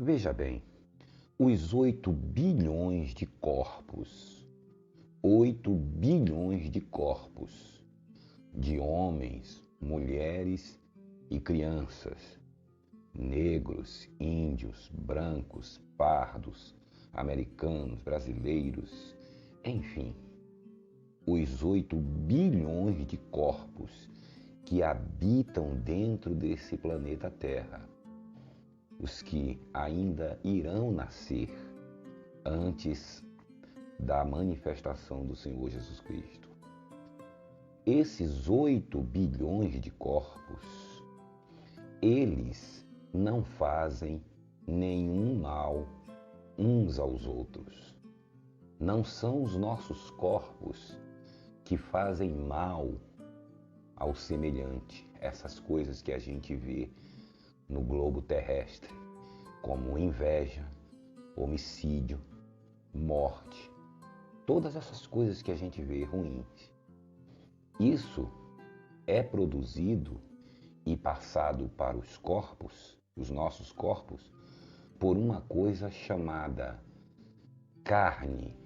Veja bem, os 8 bilhões de corpos, 8 bilhões de corpos de homens, mulheres e crianças, negros, índios, brancos, pardos, americanos, brasileiros, enfim, os 8 bilhões de corpos que habitam dentro desse planeta Terra, os que ainda irão nascer antes da manifestação do Senhor Jesus Cristo. Esses 8 bilhões de corpos, eles não fazem nenhum mal uns aos outros. Não são os nossos corpos que fazem mal ao semelhante, essas coisas que a gente vê no globo terrestre, como inveja, homicídio, morte, todas essas coisas que a gente vê ruins. Isso é produzido e passado para os corpos, os nossos corpos, por uma coisa chamada carne,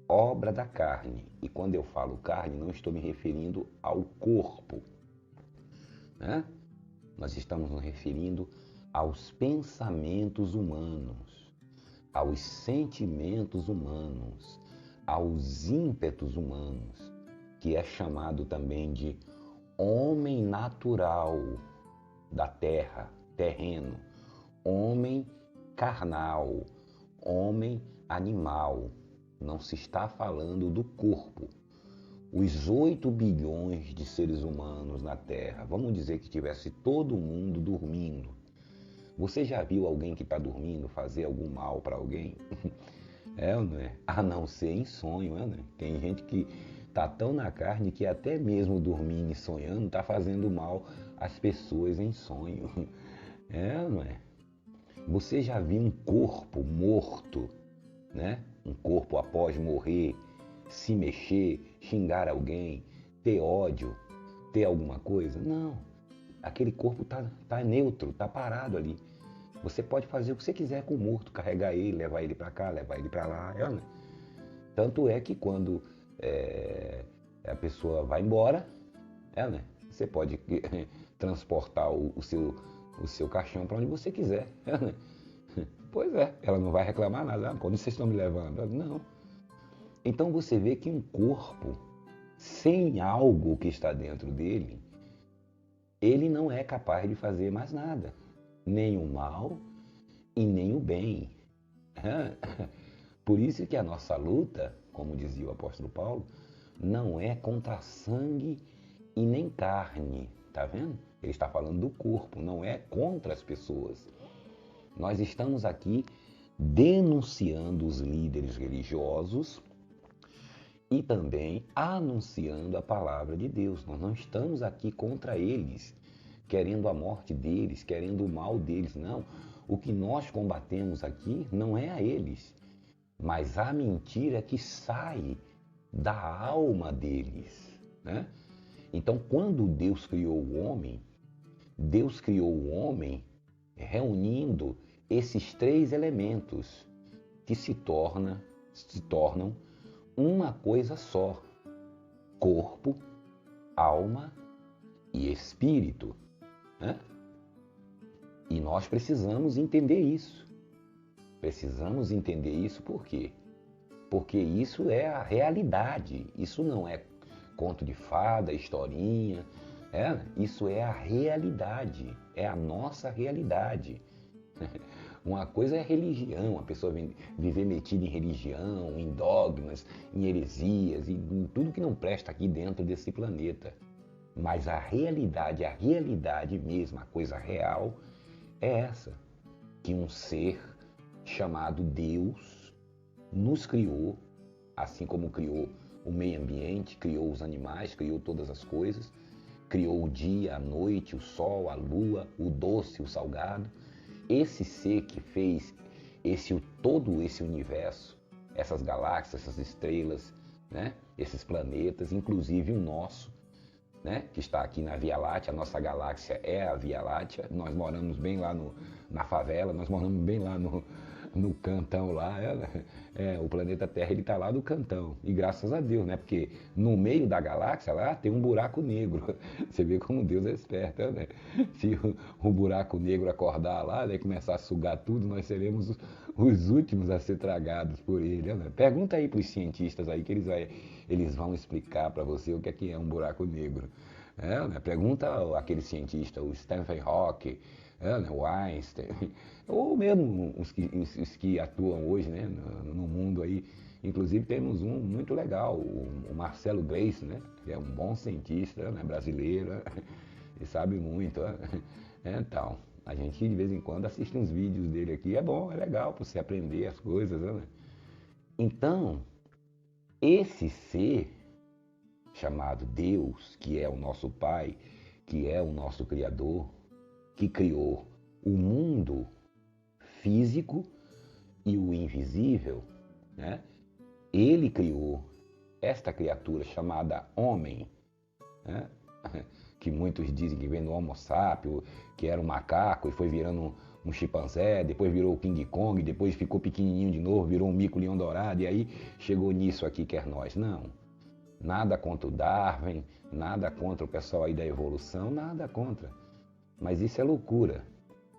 obra da carne. E quando eu falo carne, não estou me referindo ao corpo, né? Nós estamos nos referindo aos pensamentos humanos, aos sentimentos humanos, aos ímpetos humanos, que é chamado também de homem natural da terra, terreno, homem carnal, homem animal. Não se está falando do corpo. Os 8 bilhões de seres humanos na Terra, vamos dizer que tivesse todo mundo dormindo. Você já viu alguém que está dormindo fazer algum mal para alguém? É ou não é? A não ser em sonho, né? Tem gente que está tão na carne que até mesmo dormindo e sonhando está fazendo mal às pessoas em sonho. É ou não é? Você já viu um corpo morto, né? Um corpo após morrer, se mexer, xingar alguém, ter ódio, ter alguma coisa? Não. Aquele corpo tá neutro, tá parado ali. Você pode fazer o que você quiser com o morto, carregar ele, levar ele para cá, levar ele para lá. Né? Tanto é que quando a pessoa vai embora, né? Você pode transportar o seu caixão para onde você quiser. Né? Pois é, ela não vai reclamar nada. Quando vocês estão me levando? Não. Então você vê que um corpo sem algo que está dentro dele, ele não é capaz de fazer mais nada. Nem o mal e nem o bem. Por isso que a nossa luta, como dizia o apóstolo Paulo, não é contra sangue e nem carne. Tá vendo? Ele está falando do corpo, não é contra as pessoas. Nós estamos aqui denunciando os líderes religiosos e também anunciando a palavra de Deus. Nós não estamos aqui contra eles, querendo a morte deles, querendo o mal deles, não. O que nós combatemos aqui não é a eles, mas a mentira que sai da alma deles, né? Então, quando Deus criou o homem reunindo esses 3 elementos que se tornam uma coisa só: corpo, alma e espírito. Né? E nós precisamos entender isso. Precisamos entender isso por quê? Porque isso é a realidade. Isso não é conto de fada, historinha. Isso é a realidade. É a nossa realidade. Uma coisa é religião, a pessoa viver metida em religião, em dogmas, em heresias, em tudo que não presta aqui dentro desse planeta. Mas a realidade mesmo, a coisa real, é essa. Que um ser chamado Deus nos criou, assim como criou o meio ambiente, criou os animais, criou todas as coisas, criou o dia, a noite, o sol, a lua, o doce, o salgado. Esse ser que fez todo esse universo, essas galáxias, essas estrelas, né? Esses planetas, inclusive o nosso, né, que está aqui na Via Láctea. A nossa galáxia é a Via Láctea. Nós moramos bem lá na favela, nós moramos bem lá no cantão lá. O planeta Terra, ele está lá no cantão. E graças a Deus, né? Porque no meio da galáxia lá tem um buraco negro. Você vê como Deus é esperto, né? Se o buraco negro acordar lá, né, começar a sugar tudo, nós seremos os últimos a ser tragados por ele. Né? Pergunta aí para os cientistas aí que eles vão explicar para você o que é um buraco negro. Né? Pergunta aquele cientista, o Stephen Hawking, né? O Einstein, ou mesmo os que atuam hoje, né? no mundo aí. Inclusive temos um muito legal, o Marcelo Gleice, né? Que é um bom cientista, né? Brasileiro, e sabe muito. Então, a gente de vez em quando assiste uns vídeos dele aqui, é bom, é legal para você aprender as coisas. Né? Então, esse ser chamado Deus, que é o nosso Pai, que é o nosso Criador, que criou o mundo físico e o invisível, né? Ele criou esta criatura chamada homem, né? Que muitos dizem que vem do Homo sapiens, que era um macaco e foi virando um chimpanzé, depois virou o King Kong, depois ficou pequenininho de novo, virou um mico-leão dourado, e aí chegou nisso aqui que é nós. Não, nada contra o Darwin, nada contra o pessoal aí da evolução, nada contra. Mas isso é loucura.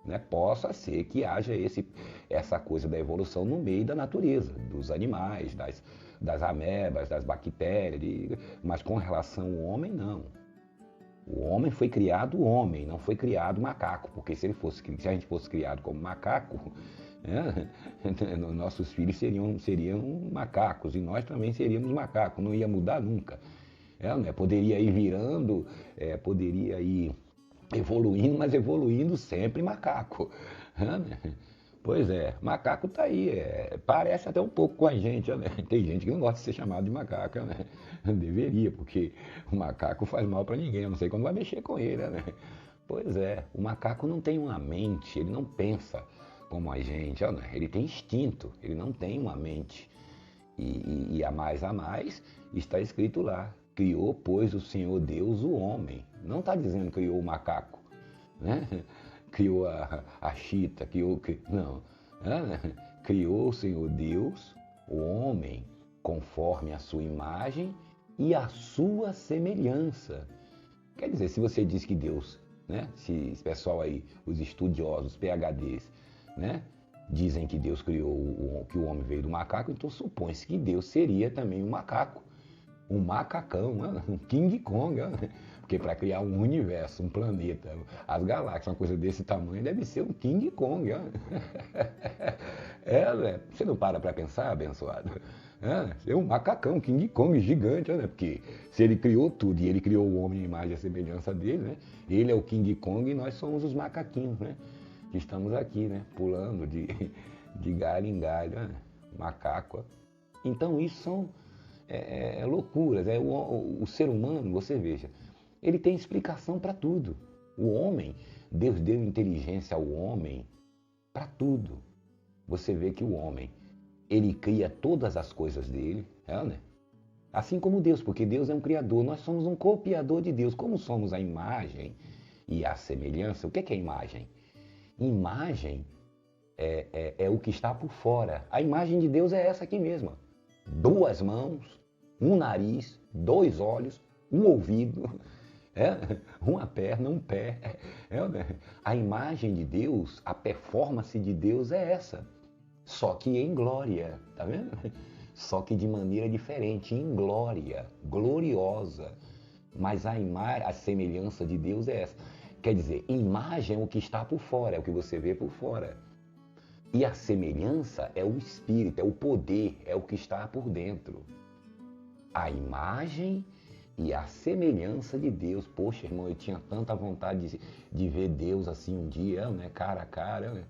Né? Possa ser que haja essa coisa da evolução no meio da natureza, dos animais, das amebas, das bactérias, mas com relação ao homem, não. O homem foi criado homem, não foi criado macaco, porque se a gente fosse criado como macaco, né? Nossos filhos seriam macacos e nós também seríamos macacos, não ia mudar nunca. Né? Poderia ir virando, poderia ir evoluindo, mas evoluindo sempre macaco. Pois é, macaco tá aí, parece até um pouco com a gente, né? Tem gente que não gosta de ser chamado de macaco, né? Deveria, porque o macaco faz mal para ninguém, eu não sei quando vai mexer com ele, né? Pois é, o macaco não tem uma mente, ele não pensa como a gente, né? Ele tem instinto, ele não tem uma mente. E a mais está escrito lá, criou, pois, o Senhor Deus o homem. Não está dizendo que criou o macaco, né? Criou a chita, não. Né? Criou o Senhor Deus, o homem, conforme a sua imagem e a sua semelhança. Quer dizer, se você diz que Deus, né? Se esse pessoal aí, os estudiosos, PhDs, né? Dizem que Deus criou, que o homem veio do macaco, então supõe-se que Deus seria também um macaco. Um macacão, um King Kong, porque para criar um universo, um planeta, as galáxias, uma coisa desse tamanho, deve ser um King Kong. Né? Você não para pensar, abençoado? É um macacão, King Kong gigante, né? Porque se ele criou tudo e ele criou o homem em imagem e semelhança dele, né? Ele é o King Kong e nós somos os macaquinhos, né? Que estamos aqui, né? Pulando de galho em galho, né? Macaco. Então isso são loucuras. O ser humano, você veja, ele tem explicação para tudo. O homem, Deus deu inteligência ao homem para tudo. Você vê que o homem, ele cria todas as coisas dele, né? Assim como Deus, porque Deus é um criador, nós somos um copiador de Deus. Como somos a imagem e a semelhança, o que é imagem? Imagem é o que está por fora. A imagem de Deus é essa aqui mesma. 2 mãos, um nariz, 2 olhos, um ouvido, uma perna, um pé. A imagem de Deus, a performance de Deus é essa. Só que em glória, tá vendo? Só que de maneira diferente, em glória, gloriosa. Mas a semelhança de Deus é essa. Quer dizer, imagem é o que está por fora, é o que você vê por fora. E a semelhança é o espírito, é o poder, é o que está por dentro. A imagem e a semelhança de Deus. Poxa, irmão, eu tinha tanta vontade de ver Deus assim um dia, né? Cara a cara. Né?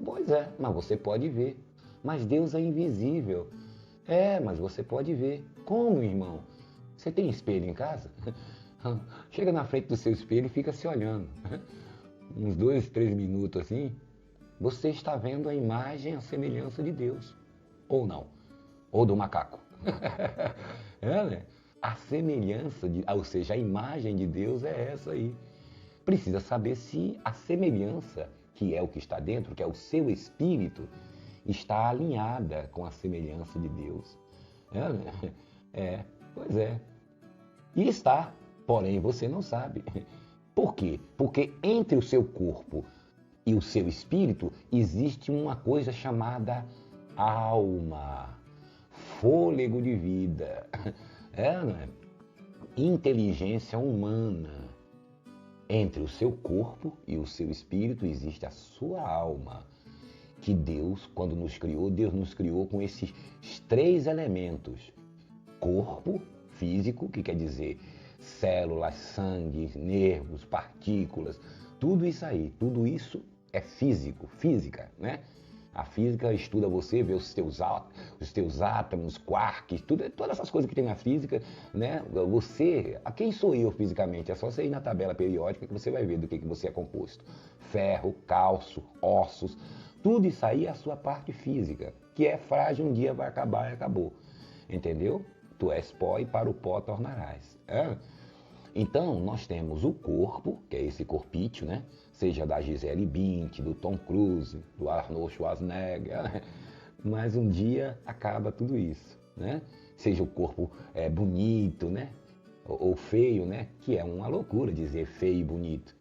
Pois é, mas você pode ver. Mas Deus é invisível. Mas você pode ver. Como, irmão? Você tem espelho em casa? Chega na frente do seu espelho e fica se olhando. Uns 2, 3 minutos assim. Você está vendo a imagem, a semelhança de Deus. Ou não. Ou do macaco. Né? a semelhança, ou seja, a imagem de Deus é essa aí. Precisa saber se a semelhança, que é o que está dentro, que é o seu espírito, está alinhada com a semelhança de Deus. Pois é. E está, porém você não sabe. Por quê? Porque entre o seu corpo e o seu espírito existe uma coisa chamada alma, fôlego de vida, né? Inteligência humana. Entre o seu corpo e o seu espírito existe a sua alma, que Deus, quando nos criou, Deus nos criou com esses 3 elementos. Corpo físico, que quer dizer células, sangue, nervos, partículas, tudo isso aí, tudo isso é físico, física, né? A física estuda você, vê os teus átomos, quarks, todas essas coisas que tem na física, né? Você, quem sou eu fisicamente? É só você ir na tabela periódica que você vai ver do que você é composto. Ferro, cálcio, ossos, tudo isso aí é a sua parte física, que é frágil, um dia vai acabar e acabou. Entendeu? Tu és pó e para o pó tornarás. Então, nós temos o corpo, que é esse corpício, né? Seja da Gisele Bündchen, do Tom Cruise, do Arnold Schwarzenegger, mas um dia acaba tudo isso, né? Seja o corpo bonito, né? Ou feio, né? Que é uma loucura dizer feio e bonito.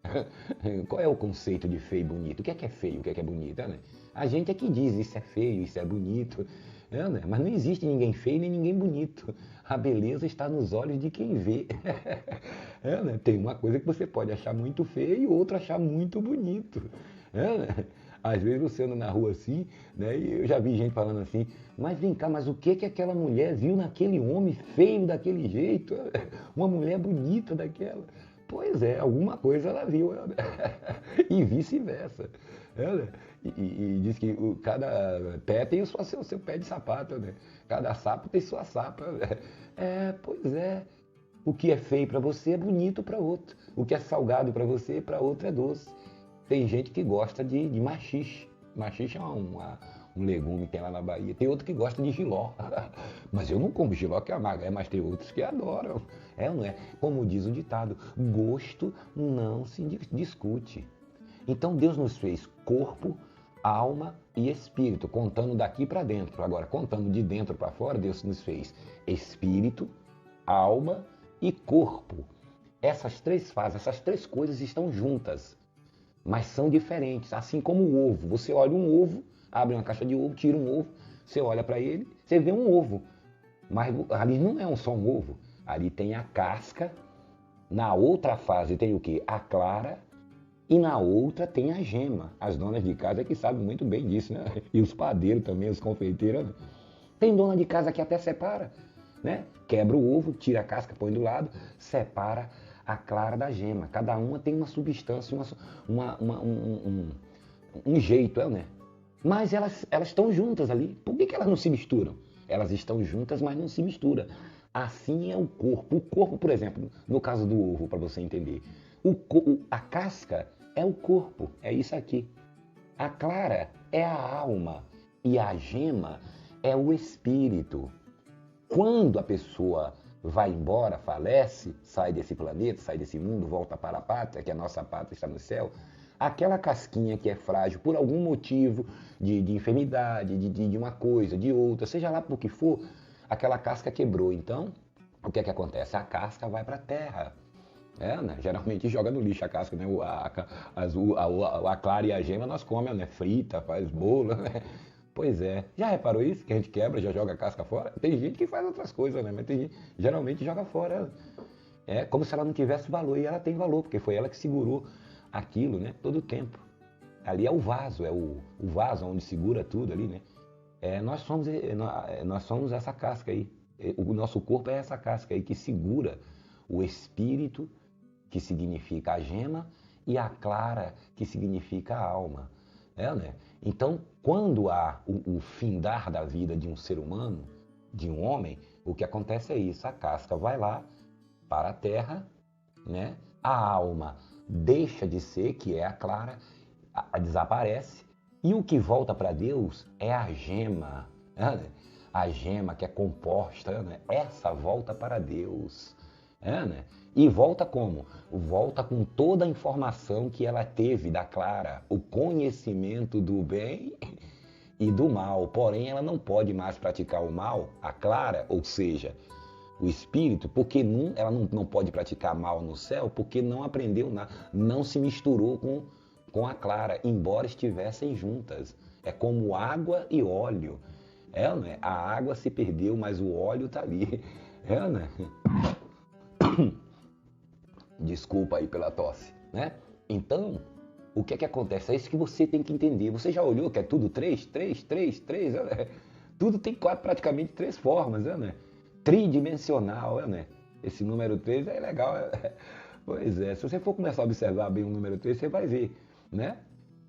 Qual é o conceito de feio e bonito? O que é feio, o que é bonito? Né? A gente é que diz isso é feio, isso é bonito, né? Mas não existe ninguém feio nem ninguém bonito. A beleza está nos olhos de quem vê. Né? Tem uma coisa que você pode achar muito feio e outra achar muito bonito. Né? Às vezes você anda na rua assim, né? E eu já vi gente falando assim, mas vem cá, mas o que aquela mulher viu naquele homem feio daquele jeito? Uma mulher bonita daquela. Pois é, alguma coisa ela viu. E vice-versa. E diz que cada pé tem o seu pé de sapato, né? Cada sapo tem sua sapa. Pois é. O que é feio para você é bonito para outro. O que é salgado para você, para outro é doce. Tem gente que gosta de maxixe. Maxixe é um legume que tem lá na Bahia. Tem outro que gosta de jiló. Mas eu não como jiló que é amargo, mas tem outros que adoram. Não é? Como diz o ditado, gosto não se discute. Então Deus nos fez corpo, alma e espírito, contando daqui para dentro. Agora, contando de dentro para fora, Deus nos fez espírito, alma e corpo. Essas 3 fases, essas 3 coisas estão juntas, mas são diferentes. Assim como o ovo. Você olha um ovo, abre uma caixa de ovo, tira um ovo, você olha para ele, você vê um ovo. Mas ali não é só um ovo. Ali tem a casca. Na outra fase tem o quê? A clara. E na outra tem a gema. As donas de casa que sabem muito bem disso, né? E os padeiros também, os confeiteiros. Tem dona de casa que até separa, né? Quebra o ovo, tira a casca, põe do lado, separa a clara da gema. Cada uma tem uma substância, um jeito, né? Mas elas estão juntas ali. Por que elas não se misturam? Elas estão juntas, mas não se misturam. Assim é o corpo. O corpo, por exemplo, no caso do ovo, para você entender. A casca é o corpo, é isso aqui. A clara é a alma e a gema é o espírito. Quando a pessoa vai embora, falece, sai desse planeta, sai desse mundo, volta para a pátria, que a nossa pátria está no céu, aquela casquinha que é frágil por algum motivo de enfermidade, de uma coisa, de outra, seja lá por que for, aquela casca quebrou. Então, o que acontece? A casca vai para a terra. Né? Geralmente joga no lixo a casca, né? A clara e a gema nós comemos, né? Frita, faz bolo, né? Pois é. Já reparou isso? Que a gente quebra, já joga a casca fora? Tem gente que faz outras coisas, né? Mas tem gente, geralmente joga fora. É como se ela não tivesse valor. E ela tem valor, porque foi ela que segurou aquilo, né? Todo o tempo. Ali é o vaso, o vaso onde segura tudo ali, né? Nós somos essa casca aí. O nosso corpo é essa casca aí que segura o espírito, que significa a gema, e a clara, que significa a alma. Né? Então, quando há o findar da vida de um ser humano, de um homem, o que acontece é isso, a casca vai lá para a terra, né? A alma deixa de ser, que é a clara, desaparece, e o que volta para Deus é a gema. Né? a gema que é composta, né? Essa volta para Deus. Né? E volta como? Volta com toda a informação que ela teve da Clara, o conhecimento do bem e do mal. Porém, ela não pode mais praticar o mal, a Clara, ou seja, o espírito, porque ela não pode praticar mal no céu, porque não aprendeu, não se misturou com a Clara, embora estivessem juntas. É como água e óleo. Né? A água se perdeu, mas o óleo está ali. Né? Desculpa aí pela tosse, né? Então, o que é que acontece? É isso que você tem que entender. Você já olhou que é tudo 3, 3, 3, 3, né? Tudo tem praticamente 3 formas, né? Tridimensional, né? Esse número 3 é legal. Pois é, se você for começar a observar bem o número 3, você vai ver, né?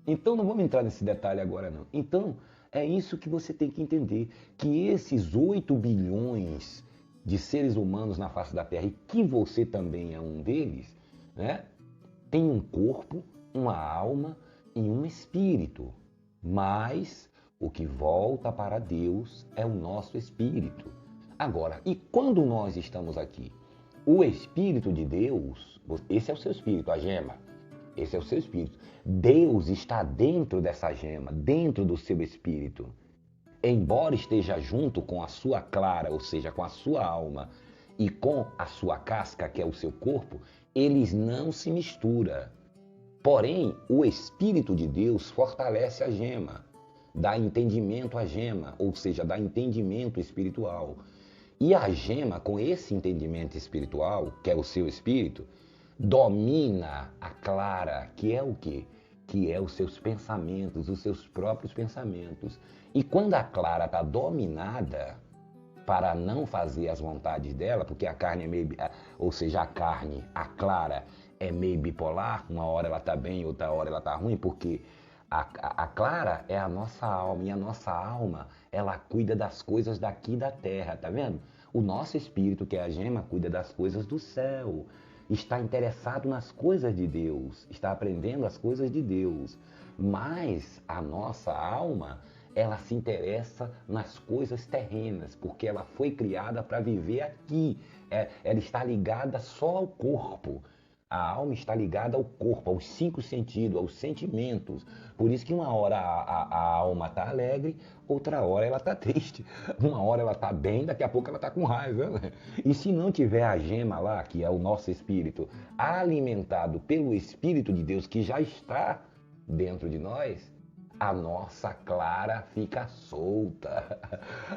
Então, não vamos entrar nesse detalhe agora, não. Então, é isso que você tem que entender, que esses 8 bilhões de seres humanos na face da Terra, e que você também é um deles, né? Tem um corpo, uma alma e um espírito. Mas o que volta para Deus é o nosso espírito. Agora, e quando nós estamos aqui? O Espírito de Deus, esse é o seu espírito, a gema. Esse é o seu espírito. Deus está dentro dessa gema, dentro do seu espírito. Embora esteja junto com a sua clara, ou seja, com a sua alma e com a sua casca, que é o seu corpo, eles não se misturam. Porém, o Espírito de Deus fortalece a gema, dá entendimento à gema, ou seja, dá entendimento espiritual. E a gema, com esse entendimento espiritual, que é o seu espírito, domina a clara, que é o quê? Que é os seus pensamentos, os seus próprios pensamentos. E quando a clara está dominada para não fazer as vontades dela, porque a carne é meio, ou seja, a clara é meio bipolar, uma hora ela está bem, outra hora ela está ruim, porque a clara é a nossa alma, e a nossa alma, ela cuida das coisas daqui da terra, tá vendo? O nosso espírito, que é a gema, cuida das coisas do céu, está interessado nas coisas de Deus, está aprendendo as coisas de Deus, mas a nossa alma, ela se interessa nas coisas terrenas, porque ela foi criada para viver aqui. Ela está ligada só ao corpo. A alma está ligada ao corpo, aos 5 sentidos, aos sentimentos. Por isso que uma hora a alma está alegre, outra hora ela está triste. Uma hora ela está bem, daqui a pouco ela está com raiva. Né? E se não tiver a gema lá, que é o nosso espírito, alimentado pelo Espírito de Deus que já está dentro de nós, a nossa clara fica solta.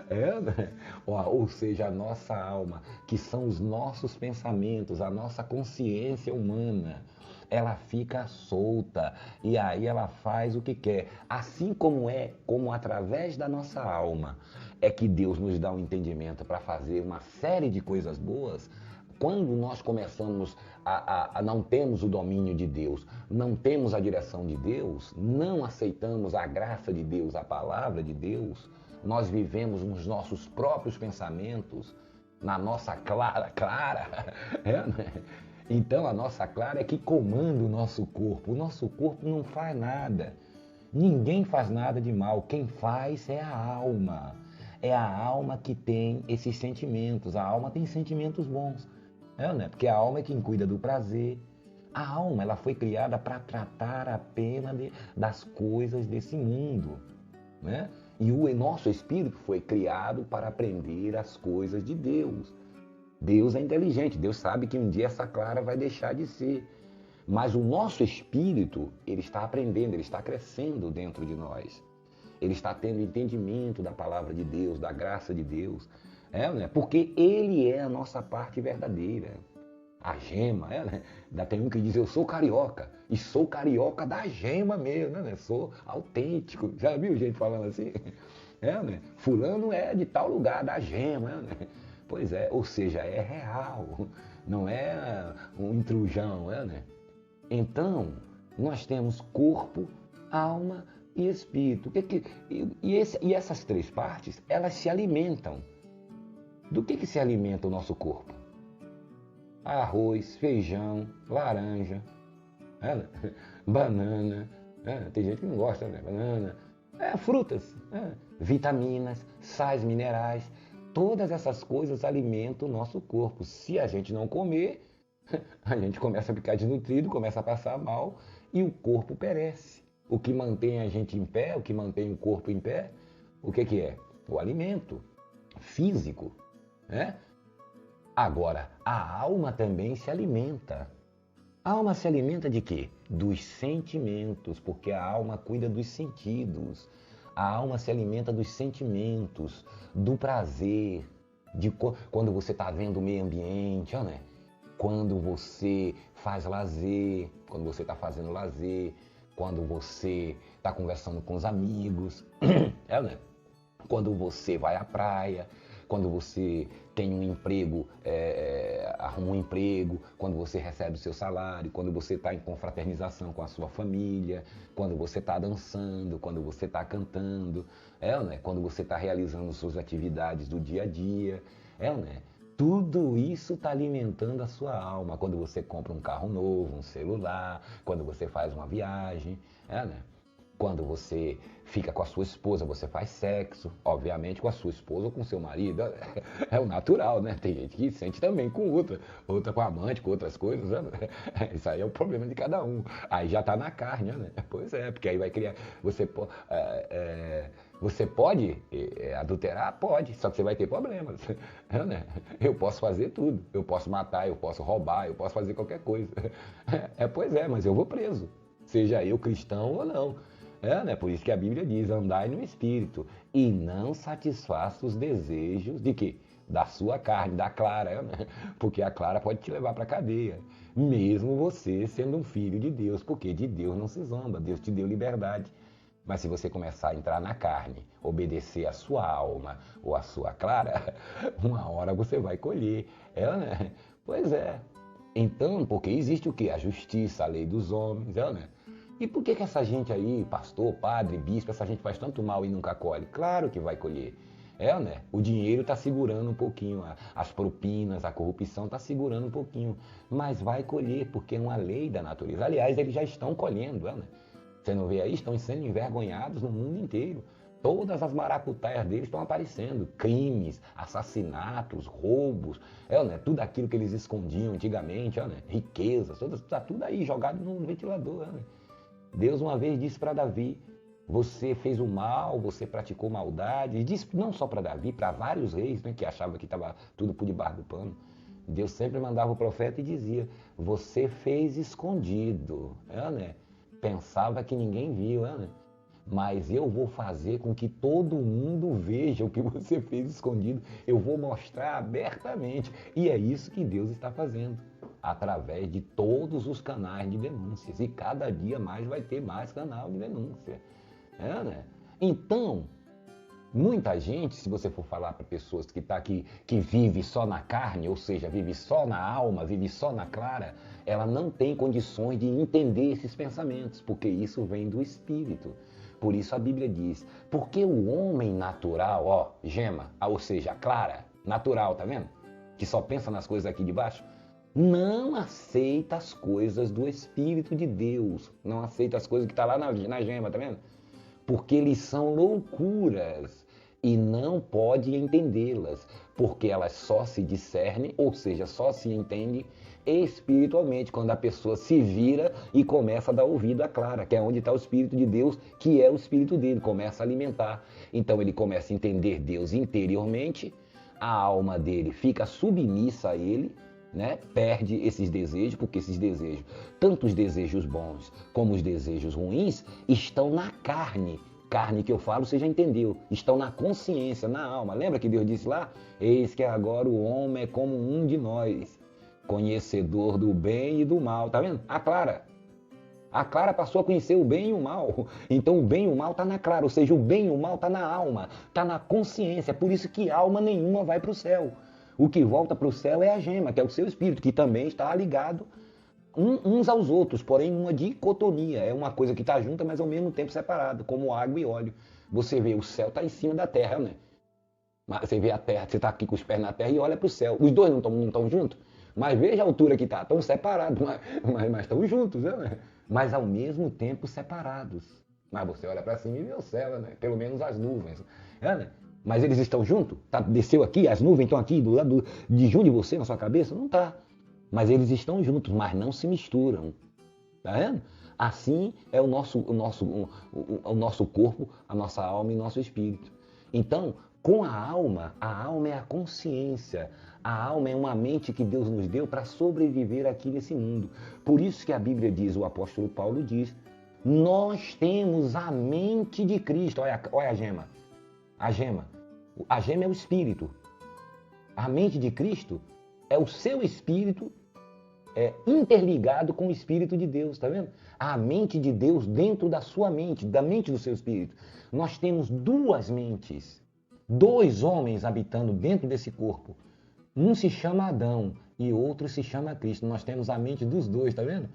Né? Ou seja, a nossa alma, que são os nossos pensamentos, a nossa consciência humana, ela fica solta e aí ela faz o que quer. Assim como através da nossa alma é que Deus nos dá um entendimento para fazer uma série de coisas boas. Quando nós começamos a não temos o domínio de Deus, não temos a direção de Deus, não aceitamos a graça de Deus, a palavra de Deus, nós vivemos nos nossos próprios pensamentos, na nossa clara, né? Então a nossa clara é que comanda o nosso corpo. O nosso corpo não faz nada. Ninguém faz nada de mal. Quem faz é a alma. É a alma que tem esses sentimentos. A alma tem sentimentos bons. Né? Porque a alma é quem cuida do prazer. A alma ela foi criada para tratar apenas das coisas desse mundo. Né? E o nosso espírito foi criado para aprender as coisas de Deus. Deus é inteligente, Deus sabe que um dia essa clara vai deixar de ser. Mas o nosso espírito, ele está aprendendo, ele está crescendo dentro de nós. Ele está tendo entendimento da palavra de Deus, da graça de Deus. Né? Porque ele é a nossa parte verdadeira. A gema, né? Ainda tem um que diz, eu sou carioca. E sou carioca da gema mesmo, né? Sou autêntico. Já viu gente falando assim? Né? Fulano é de tal lugar, da gema, né? Pois é, ou seja, é real, não é um intrujão, né? Então, nós temos corpo, alma e espírito. E essas 3 partes, elas se alimentam. Do que se alimenta o nosso corpo? Arroz, feijão, laranja, banana. Tem gente que não gosta, né? Banana, Frutas, vitaminas, sais minerais, todas essas coisas alimentam o nosso corpo. Se a gente não comer, a gente começa a ficar desnutrido, começa a passar mal e o corpo perece. O que mantém a gente em pé, o que mantém o corpo em pé, o que é? O alimento físico, né? Agora, a alma também se alimenta. A alma se alimenta de quê? Dos sentimentos, porque a alma cuida dos sentidos. A alma se alimenta dos sentimentos, do prazer, de quando você está vendo o meio ambiente, né? Quando você faz lazer, quando você está fazendo lazer, quando você está conversando com os amigos, né? Quando você vai à praia, quando você tem um emprego, arruma um emprego, quando você recebe o seu salário, quando você está em confraternização com a sua família, quando você está dançando, quando você está cantando, né? Quando você está realizando suas atividades do dia a dia, né? Tudo isso está alimentando a sua alma. Quando você compra um carro novo, um celular, quando você faz uma viagem, né? Quando você fica com a sua esposa, você faz sexo, obviamente com a sua esposa ou com o seu marido. É o natural, né? Tem gente que sente também com outra com amante, com outras coisas, né? Isso aí é o problema de cada um. Aí já tá na carne, né? Pois é, porque aí vai criar. Você pode adulterar? Pode, só que você vai ter problemas. Né? Eu posso fazer tudo. Eu posso matar, eu posso roubar, eu posso fazer qualquer coisa. Pois é, mas eu vou preso. Seja eu cristão ou não. Né? Por isso que a Bíblia diz, andai no Espírito e não satisfaça os desejos de quê? Da sua carne, da Clara, né? Porque a Clara pode te levar para a cadeia, mesmo você sendo um filho de Deus, porque de Deus não se zomba, Deus te deu liberdade. Mas se você começar a entrar na carne, obedecer a sua alma ou a sua Clara, uma hora você vai colher, né? Pois é. Então, porque existe o quê? A justiça, a lei dos homens, né? E por que essa gente aí, pastor, padre, bispo, essa gente faz tanto mal e nunca colhe? Claro que vai colher. Né? O dinheiro está segurando um pouquinho, as propinas, a corrupção está segurando um pouquinho. Mas vai colher, porque é uma lei da natureza. Aliás, eles já estão colhendo, né? Você não vê aí? Estão sendo envergonhados no mundo inteiro. Todas as maracutaias deles estão aparecendo. Crimes, assassinatos, roubos, né? Tudo aquilo que eles escondiam antigamente, né? Riquezas, está tudo aí jogado no ventilador, né? Deus uma vez disse para Davi, você fez o mal, você praticou maldade. E disse não só para Davi, para vários reis, né, que achavam que estava tudo por debaixo do pano. Deus sempre mandava o profeta e dizia, você fez escondido. Né? Pensava que ninguém viu, né? Mas eu vou fazer com que todo mundo veja o que você fez escondido. Eu vou mostrar abertamente. E é isso que Deus está fazendo, através de todos os canais de denúncias. E cada dia mais vai ter mais canal de denúncia. Né? Então, muita gente, se você for falar para pessoas que tá aqui, que vive só na carne, ou seja, vive só na alma, vive só na clara, ela não tem condições de entender esses pensamentos, porque isso vem do Espírito. Por isso a Bíblia diz, porque o homem natural, gema, ou seja, clara, natural, tá vendo? Que só pensa nas coisas aqui de baixo, não aceita as coisas do Espírito de Deus, não aceita as coisas que tá lá na gema, tá vendo? Porque eles são loucuras e não pode entendê-las, porque elas só se discernem, ou seja, só se entende espiritualmente, quando a pessoa se vira e começa a dar ouvido à Clara, que é onde está o Espírito de Deus, que é o Espírito dele, começa a alimentar. Então ele começa a entender Deus interiormente, a alma dele fica submissa a ele, né? Perde esses desejos, porque esses desejos, tanto os desejos bons como os desejos ruins, estão na carne. Carne que eu falo, você já entendeu. Estão na consciência, na alma. Lembra que Deus disse lá? Eis que agora o homem é como um de nós, conhecedor do bem e do mal. Tá vendo? A Clara passou a conhecer o bem e o mal. Então o bem e o mal está na Clara, ou seja, o bem e o mal está na alma, está na consciência. Por isso que alma nenhuma vai para o céu. O que volta para o céu é a gema, que é o seu espírito, que também está ligado uns aos outros, porém uma dicotomia. É uma coisa que está junta, mas ao mesmo tempo separada, como água e óleo. Você vê, o céu está em cima da terra, né? Você vê a terra, você está aqui com os pés na terra e olha para o céu. Os dois não estão juntos? Mas veja a altura que está, estão separados, mas estão juntos, né? Mas ao mesmo tempo separados. Mas você olha para cima e vê o céu, né? Pelo menos as nuvens. Né? Mas eles estão juntos? Tá, desceu aqui, as nuvens estão aqui do lado de junto de você, na sua cabeça? Não tá. Mas eles estão juntos, mas não se misturam. Tá vendo? Assim é o nosso corpo, a nossa alma e nosso espírito. Então, com a alma é a consciência. A alma é uma mente que Deus nos deu para sobreviver aqui nesse mundo. Por isso que a Bíblia diz, o apóstolo Paulo diz, nós temos a mente de Cristo. Olha a gema. A gema. A gema é o espírito. A mente de Cristo é o seu espírito interligado com o espírito de Deus, tá vendo? A mente de Deus dentro da sua mente, da mente do seu espírito. Nós temos duas mentes, dois homens habitando dentro desse corpo. Um se chama Adão e outro se chama Cristo. Nós temos a mente dos dois, tá vendo?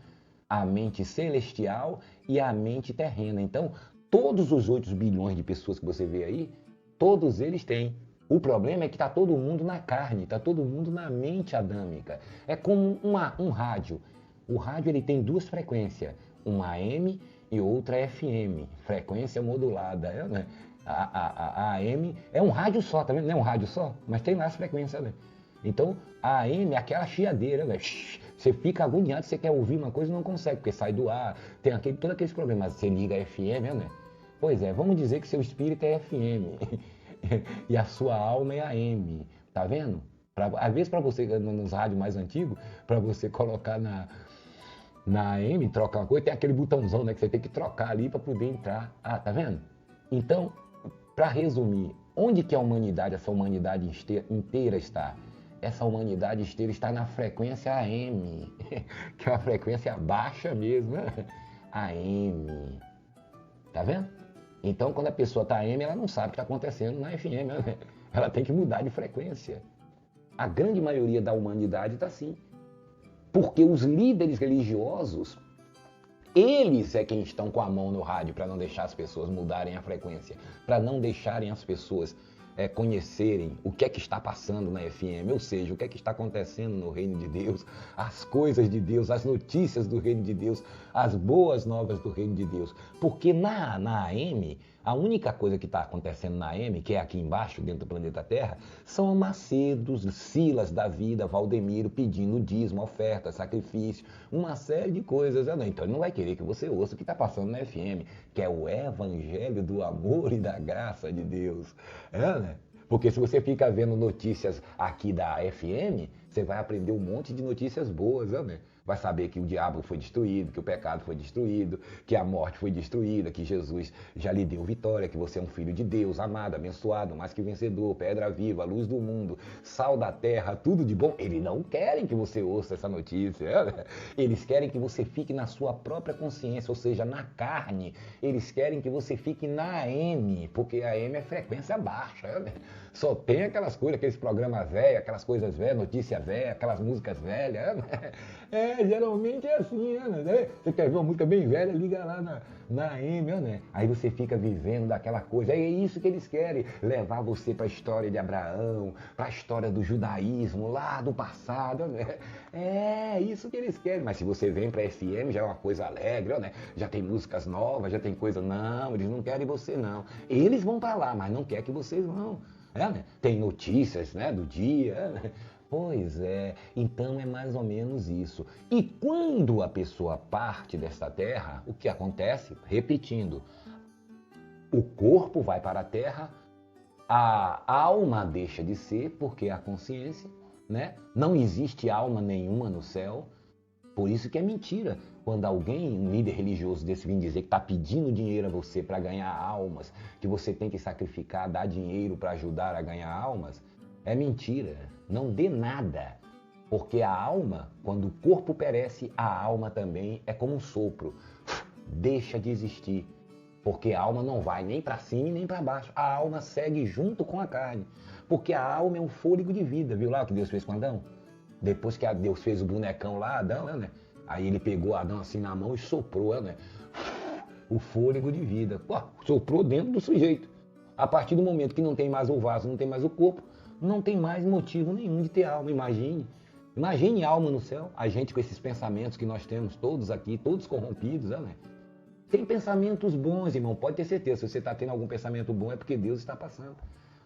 A mente celestial e a mente terrena. Então, todos os 8 bilhões de pessoas que você vê aí, todos eles têm. O problema é que está todo mundo na carne, está todo mundo na mente adâmica. É como um rádio. O rádio ele tem duas frequências, uma AM e outra FM, frequência modulada. Né? A AM é um rádio só, tá vendo? Não é um rádio só, mas tem lá as frequências. Né? Então, a AM é aquela chiadeira, né? Você fica agoniado, você quer ouvir uma coisa e não consegue, porque sai do ar, tem todos aqueles problemas. Você liga a FM, né? Pois é, vamos dizer que seu espírito é FM. E a sua alma é a M, tá vendo? Às vezes para você, nos rádios mais antigos, para você colocar na AM, trocar uma coisa, tem aquele botãozão, né, que você tem que trocar ali para poder entrar. Ah, tá vendo? Então, para resumir, onde que a humanidade, essa humanidade inteira está? Essa humanidade inteira está na frequência AM, que é uma frequência baixa mesmo, né? AM, tá vendo? Então, quando a pessoa está AM, ela não sabe o que está acontecendo na FM. Né? Ela tem que mudar de frequência. A grande maioria da humanidade está assim. Porque os líderes religiosos, eles é quem estão com a mão no rádio para não deixar as pessoas mudarem a frequência, para não deixarem as pessoas conhecerem o que é que está passando na FM, ou seja, o que é que está acontecendo no reino de Deus, as coisas de Deus, as notícias do reino de Deus, as boas novas do reino de Deus. Porque na AM, a única coisa que está acontecendo na AM, que é aqui embaixo, dentro do planeta Terra, são Macedos, Silas da vida, Valdemiro pedindo dízimo, oferta, sacrifício, uma série de coisas. Então ele não vai querer que você ouça o que está passando na FM, que é o evangelho do amor e da graça de Deus. Né? Porque se você fica vendo notícias aqui da FM, você vai aprender um monte de notícias boas, né? Vai saber que o diabo foi destruído, que o pecado foi destruído, que a morte foi destruída, que Jesus já lhe deu vitória, que você é um filho de Deus, amado, abençoado, mais que vencedor, pedra viva, luz do mundo, sal da terra, tudo de bom. Eles não querem que você ouça essa notícia, né? Eles querem que você fique na sua própria consciência, ou seja, na carne. Eles querem que você fique na AM, porque a AM é frequência baixa, né? Só tem aquelas coisas, aqueles programas velhos, aquelas coisas velhas, notícia velha, aquelas músicas velhas, né? Geralmente é assim, né? Você quer ver uma música bem velha, liga lá na AM, né? Aí você fica vivendo daquela coisa. É isso que eles querem, levar você para a história de Abraão, para a história do judaísmo, lá do passado, né? É isso que eles querem. Mas se você vem para FM, já é uma coisa alegre, né? Já tem músicas novas, já tem coisa... Não, eles não querem você, não. Eles vão para lá, mas não quer que vocês vão. Né? Tem notícias, né, do dia, né? Pois é, então é mais ou menos isso. E quando a pessoa parte desta terra, o que acontece? Repetindo, o corpo vai para a terra, a alma deixa de ser, porque é a consciência, né? Não existe alma nenhuma no céu, por isso que é mentira. Quando alguém, um líder religioso desse, vir dizer que está pedindo dinheiro a você para ganhar almas, que você tem que sacrificar, dar dinheiro para ajudar a ganhar almas, é mentira. Não dê nada. Porque a alma, quando o corpo perece, a alma também é como um sopro. Deixa de existir. Porque a alma não vai nem para cima e nem para baixo. A alma segue junto com a carne. Porque a alma é um fôlego de vida. Viu lá o que Deus fez com Adão? Depois que Deus fez o bonecão lá, Adão, né? Aí ele pegou Adão assim na mão e soprou, né? O fôlego de vida. Pô, soprou dentro do sujeito. A partir do momento que não tem mais o vaso, não tem mais o corpo, não tem mais motivo nenhum de ter alma. Imagine alma no céu. A gente com esses pensamentos que nós temos, todos aqui, todos corrompidos, né? Tem pensamentos bons, irmão, pode ter certeza. Se você está tendo algum pensamento bom é porque Deus está passando.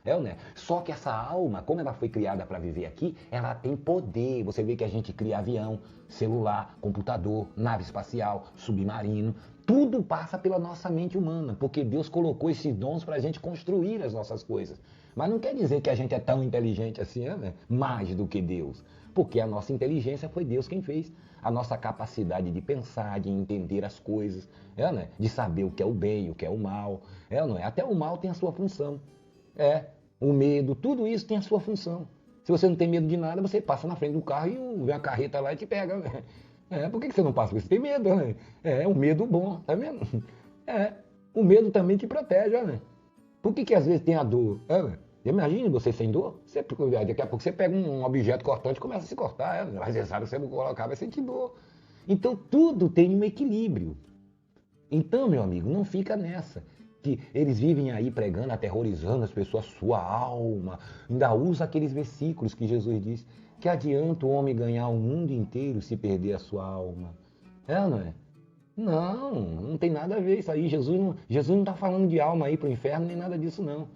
É ou não é? Só que essa alma, como ela foi criada para viver aqui, ela tem poder. Você vê que a gente cria avião, celular, computador, nave espacial, submarino. Tudo passa pela nossa mente humana, porque Deus colocou esses dons para a gente construir as nossas coisas. Mas não quer dizer que a gente é tão inteligente assim, né? Mais do que Deus. Porque a nossa inteligência foi Deus quem fez. A nossa capacidade de pensar, de entender as coisas, né? De saber o que é o bem, o que é o mal. Não é? Até o mal tem a sua função. O medo, tudo isso tem a sua função. Se você não tem medo de nada, você passa na frente do carro e vem a carreta lá e te pega. Né? Por que você não passa? Porque você tem medo, né? É um medo bom, tá vendo? O medo também te protege, né? Por que às vezes tem a dor? Imagine você sem dor, daqui a pouco você pega um objeto cortante e começa a se cortar. Mas você sabe, você não colocar, vai sentir dor. Então tudo tem um equilíbrio. Então, meu amigo, não fica nessa. Que eles vivem aí pregando, aterrorizando as pessoas, sua alma. Ainda usa aqueles versículos que Jesus diz, que adianta o homem ganhar o mundo inteiro se perder a sua alma. Ou não é? Não tem nada a ver isso aí. Jesus não está falando de alma aí para o inferno, nem nada disso não.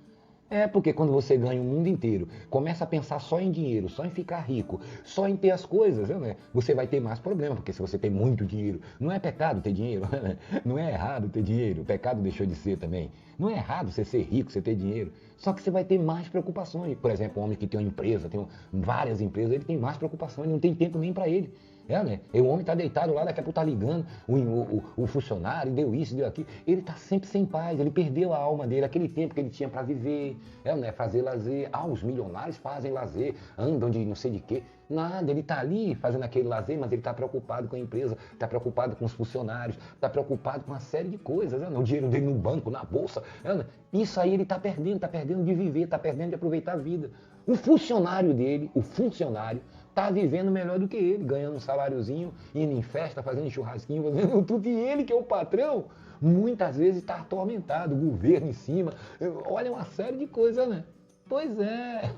Porque quando você ganha o mundo inteiro, começa a pensar só em dinheiro, só em ficar rico, só em ter as coisas, né? Você vai ter mais problema, porque se você tem muito dinheiro, não é pecado ter dinheiro, não é errado ter dinheiro, o pecado deixou de ser também. Não é errado você ser rico, você ter dinheiro, só que você vai ter mais preocupações. Por exemplo, um homem que tem uma empresa, tem várias empresas, ele tem mais preocupações, não tem tempo nem para ele. Né? E o homem está deitado lá, daqui a pouco está ligando, o funcionário deu isso, deu aquilo. Ele está sempre sem paz, ele perdeu a alma dele, aquele tempo que ele tinha para viver, né? Fazer lazer. Os milionários fazem lazer, andam de não sei de quê. Nada, ele está ali fazendo aquele lazer, mas ele está preocupado com a empresa, está preocupado com os funcionários, está preocupado com uma série de coisas, né? O dinheiro dele no banco, na bolsa. Né? Isso aí ele está perdendo de viver, está perdendo de aproveitar a vida. O funcionário dele, está vivendo melhor do que ele, ganhando um saláriozinho, indo em festa, fazendo churrasquinho, fazendo tudo. E ele, que é o patrão, muitas vezes está atormentado, o governo em cima. Olha, uma série de coisas, né? Pois é.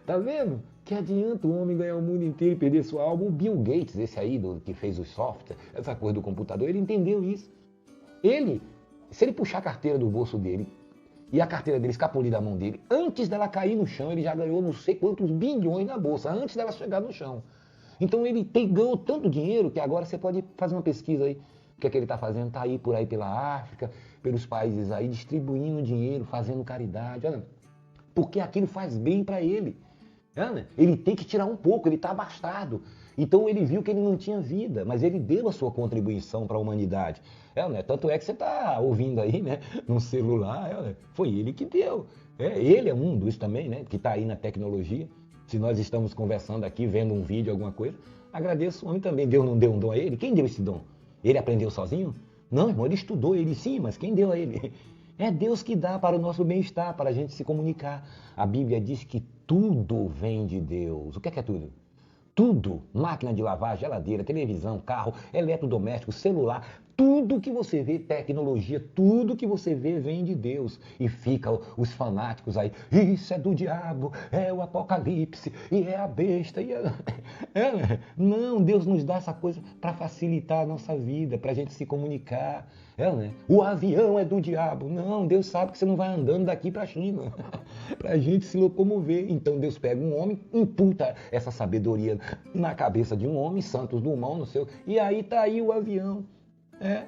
Tá vendo? Que adianta o homem ganhar o mundo inteiro e perder sua alma? O Bill Gates, esse aí, que fez o software, essa coisa do computador, ele entendeu isso. Se ele puxar a carteira do bolso dele, e a carteira dele escapulir da mão dele, antes dela cair no chão, ele já ganhou não sei quantos bilhões na bolsa, antes dela chegar no chão. Então ele ganhou tanto dinheiro que agora você pode fazer uma pesquisa aí. O que é que ele está fazendo? Está aí por aí pela África, pelos países aí, distribuindo dinheiro, fazendo caridade. Olha, porque aquilo faz bem para ele. Ele tem que tirar um pouco, ele está abastado. Então ele viu que ele não tinha vida, mas ele deu a sua contribuição para a humanidade. Tanto é que você está ouvindo aí, né, no celular, foi ele que deu. Ele é um dos também, né, que está aí na tecnologia. Se nós estamos conversando aqui, vendo um vídeo, alguma coisa, agradeço o homem também. Deus não deu um dom a ele? Quem deu esse dom? Ele aprendeu sozinho? Não, irmão, ele estudou, ele sim, mas quem deu a ele? É Deus que dá para o nosso bem-estar, para a gente se comunicar. A Bíblia diz que tudo vem de Deus. O que é tudo? Tudo, máquina de lavar, geladeira, televisão, carro, eletrodoméstico, celular, tudo que você vê, tecnologia, tudo que você vê vem de Deus. E fica os fanáticos aí, isso é do diabo, é o apocalipse, e é a besta. Não, Deus nos dá essa coisa para facilitar a nossa vida, para a gente se comunicar. O avião é do diabo. Não, Deus sabe que você não vai andando daqui para a China, para a gente se locomover. Então Deus pega um homem, imputa essa sabedoria na cabeça de um homem, Santos Dumont, no seu, e aí tá aí o avião.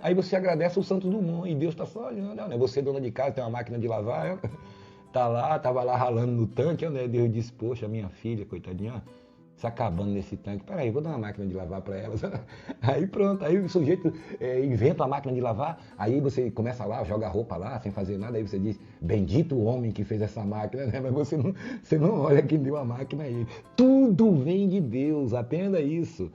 Aí você agradece o Santos Dumont e Deus está só olhando. Você, dona de casa, tem uma máquina de lavar, tava lá ralando no tanque, Deus disse, poxa, minha filha, coitadinha, se acabando nesse tanque. Peraí, vou dar uma máquina de lavar para ela. Aí pronto, aí o sujeito inventa uma máquina de lavar, aí você começa lá, joga a roupa lá, sem fazer nada, aí você diz, bendito o homem que fez essa máquina, né? Mas você não olha quem deu a máquina aí. Tudo vem de Deus, aprenda isso.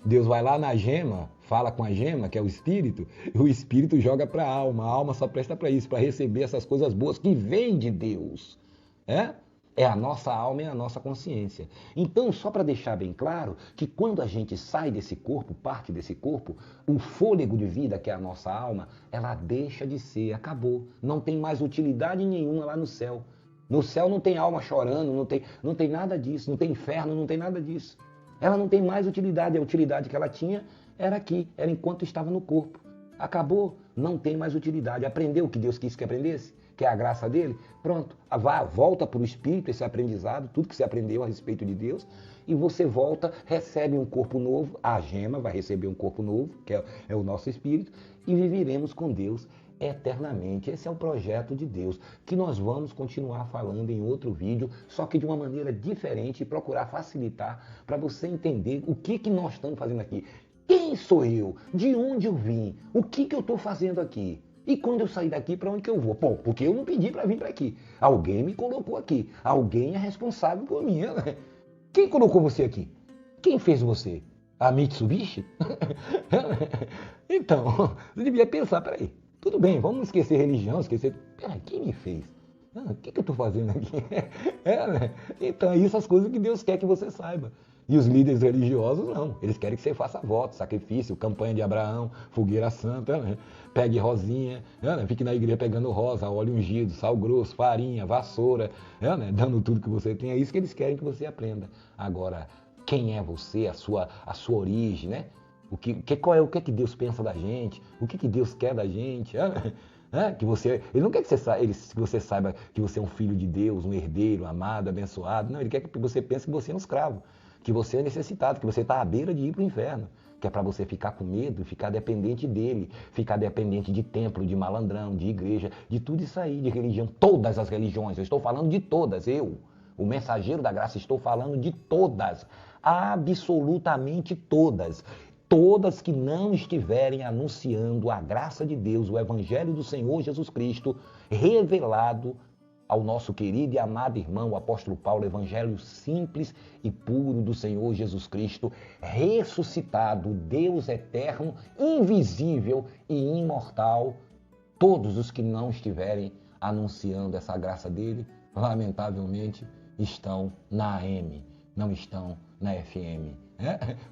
Deus vai lá na gema, fala com a gema, que é o espírito joga para a alma só presta para isso, para receber essas coisas boas que vêm de Deus. É a nossa alma e a nossa consciência. Então, só para deixar bem claro, que quando a gente sai desse corpo, parte desse corpo, o fôlego de vida, que é a nossa alma, ela deixa de ser, acabou. Não tem mais utilidade nenhuma lá no céu. No céu não tem alma chorando, não tem nada disso, não tem inferno, não tem nada disso. Ela não tem mais utilidade, a utilidade que ela tinha era aqui, era enquanto estava no corpo. Acabou. não tem mais utilidade. Aprendeu o que Deus quis que aprendesse? Que é a graça dele? Pronto, volta para o Espírito esse aprendizado, tudo que você aprendeu a respeito de Deus, e você volta, recebe um corpo novo, a gema vai receber um corpo novo, que é o nosso Espírito, e viveremos com Deus eternamente. Esse é o projeto de Deus, que nós vamos continuar falando em outro vídeo, só que de uma maneira diferente e procurar facilitar para você entender o que nós estamos fazendo aqui. Quem sou eu? De onde eu vim? O que eu estou fazendo aqui? E quando eu sair daqui, para onde que eu vou? Bom, porque eu não pedi para vir para aqui. Alguém me colocou aqui. Alguém é responsável por mim. Né? Quem colocou você aqui? Quem fez você? A Mitsubishi? Então, você devia pensar, peraí, tudo bem, vamos esquecer religião, esquecer... Peraí, quem me fez? O que eu estou fazendo aqui? Né? Então, é isso as coisas que Deus quer que você saiba. E os líderes religiosos não. Eles querem que você faça voto, sacrifício, campanha de Abraão, fogueira santa, né? Pegue rosinha, né? Fique na igreja pegando rosa, óleo ungido, sal grosso, farinha, vassoura, né? Dando tudo que você tem. É isso que eles querem que você aprenda. Agora, quem é você, a sua origem, né? O que Deus pensa da gente? O que Deus quer da gente? Que ele não quer que você saiba que você é um filho de Deus, um herdeiro, amado, abençoado. Não, ele quer que você pense que você é um escravo, que você é necessitado, que você está à beira de ir para o inferno, que é para você ficar com medo, ficar dependente dele, ficar dependente de templo, de malandrão, de igreja, de tudo isso aí, de religião, todas as religiões. Eu estou falando de todas, o mensageiro da graça, estou falando de todas, absolutamente todas. Todas que não estiverem anunciando a graça de Deus, o Evangelho do Senhor Jesus Cristo, revelado ao nosso querido e amado irmão, o apóstolo Paulo, Evangelho simples e puro do Senhor Jesus Cristo, ressuscitado, Deus eterno, invisível e imortal. Todos os que não estiverem anunciando essa graça dele, lamentavelmente, estão na AM, não estão na FM.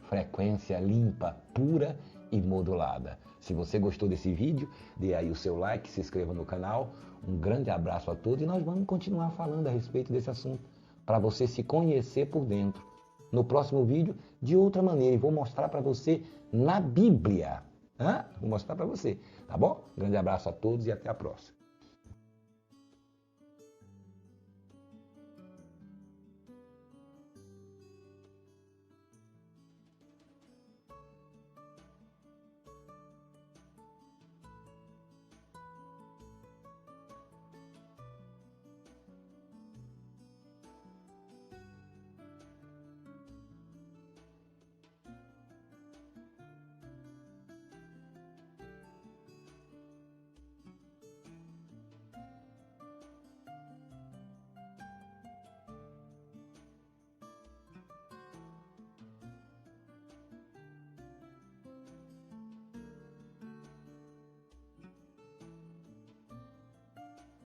Frequência limpa, pura e modulada. Se você gostou desse vídeo, dê aí o seu like, se inscreva no canal. Um grande abraço a todos e nós vamos continuar falando a respeito desse assunto para você se conhecer por dentro. No próximo vídeo, de outra maneira, e vou mostrar para você na Bíblia. Vou mostrar para você, tá bom? Grande abraço a todos e até a próxima.